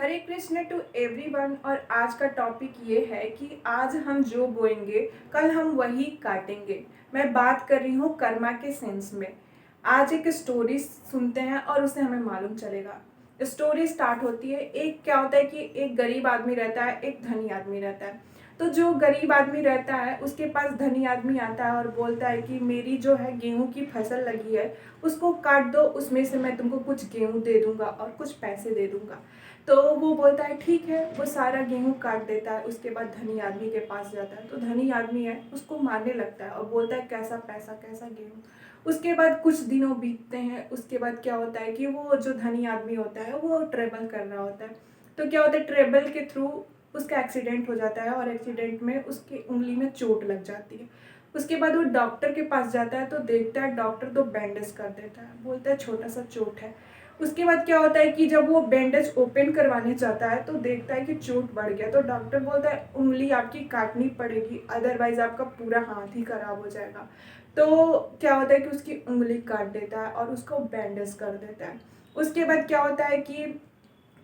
Hare Krishna to everyone. और आज का टॉपिक ये है कि आज हम जो बोएंगे कल हम वही काटेंगे। मैं बात कर रही हूँ कर्मा के सेंस में। आज एक स्टोरी सुनते हैं और उसे हमें मालूम चलेगा। स्टोरी स्टार्ट होती है, एक क्या होता है कि एक गरीब आदमी रहता है, एक धनी आदमी रहता है। तो जो गरीब आदमी रहता है उसके पास धनी आदमी आता है और बोलता है कि मेरी जो है गेहूं की फसल लगी है उसको काट दो, उसमें से मैं तुमको कुछ गेहूं दे दूंगा और कुछ पैसे दे दूंगा। तो वो बोलता है ठीक है, वो सारा गेहूं काट देता है। उसके बाद धनी आदमी के पास जाता है तो धनी आदमी है उसको मारने लगता है और बोलता है कैसा पैसा कैसा गेहूं। उसके बाद कुछ दिनों बीतते हैं। उसके बाद क्या होता है कि वो जो धनी आदमी होता है वो ट्रेवल कर रहा होता है। तो क्या होता है, ट्रेवल के थ्रू उसका एक्सीडेंट हो जाता है और एक्सीडेंट में उसकी उंगली में चोट लग जाती है। उसके बाद वो डॉक्टर के पास जाता है तो देखता है डॉक्टर तो बैंडेज कर देता है, बोलता है छोटा सा चोट है। उसके बाद क्या होता है कि जब वो बैंडेज ओपन करवाने जाता है तो देखता है कि चोट बढ़ गया। तो डॉक्टर बोलता है उंगली आपकी काटनी पड़ेगी, अदरवाइज आपका पूरा हाथ ही खराब हो जाएगा। तो क्या होता है कि उसकी उंगली काट देता है और उसको बैंडेज कर देता है। उसके बाद क्या होता है कि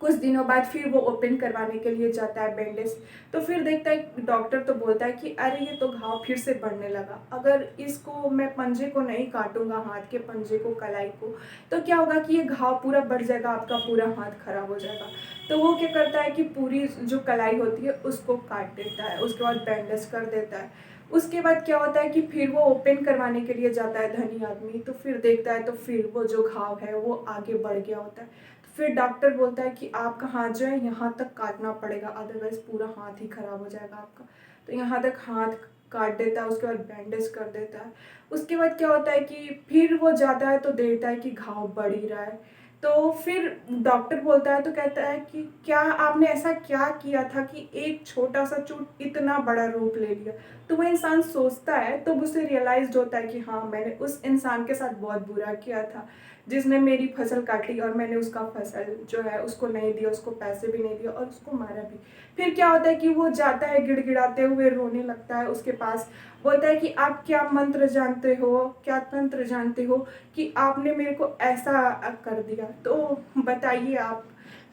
कुछ दिनों बाद फिर वो ओपन करवाने के लिए जाता है बैंडेज। तो फिर देखता है डॉक्टर तो बोलता है कि अरे ये तो घाव फिर से बढ़ने लगा, अगर इसको मैं पंजे को नहीं काटूंगा, हाथ के पंजे को, कलाई को, तो क्या होगा कि ये घाव पूरा बढ़ जाएगा, आपका पूरा हाथ खराब हो जाएगा। तो वो क्या करता है कि पूरी जो कलाई होती है उसको काट देता है, उसके बाद बैंडेज कर देता है। उसके बाद क्या होता है कि फिर वो ओपन करवाने के लिए जाता है धनी आदमी। तो फिर देखता है तो फिर वो जो घाव है वो आगे बढ़ गया होता है। फिर डॉक्टर बोलता है कि आपका हाथ जो है यहाँ तक काटना पड़ेगा, अदरवाइज पूरा हाथ ही खराब हो जाएगा आपका। तो यहाँ तक हाथ काट देता है, उसके बाद बैंडेज कर देता है। उसके बाद क्या होता है कि फिर वो जाता है तो देखता है कि घाव बढ़ ही रहा है। तो फिर डॉक्टर बोलता है तो कहता है कि क्या आपने ऐसा क्या किया था कि एक छोटा सा चोट इतना बड़ा रूप ले लिया। तो वो इंसान सोचता है तो उसे रियलाइज होता है कि हाँ, मैंने उस इंसान के साथ बहुत बुरा किया था जिसने मेरी फसल काट ली और मैंने उसका फसल जो है उसको नहीं दिया, उसको पैसे भी नहीं दिया और उसको मारा भी। फिर क्या होता है कि वो जाता है गिड़गिड़ाते हुए रोने लगता है उसके पास। बोलता है कि आप क्या मंत्र जानते हो, क्या तंत्र जानते हो कि आपने मेरे को ऐसा कर दिया, तो बताइए आप।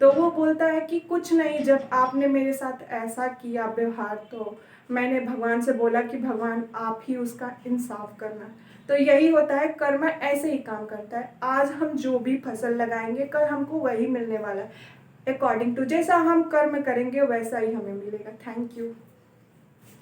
तो वो बोलता है कि कुछ नहीं, जब आपने मेरे साथ ऐसा किया व्यवहार तो मैंने भगवान से बोला कि भगवान आप ही उसका इंसाफ करना। तो यही होता है, कर्म ऐसे ही काम करता है। आज हम जो भी फसल लगाएंगे कल हमको वही मिलने वाला है। अकॉर्डिंग टू जैसा हम कर्म करेंगे वैसा ही हमें मिलेगा। Thank you.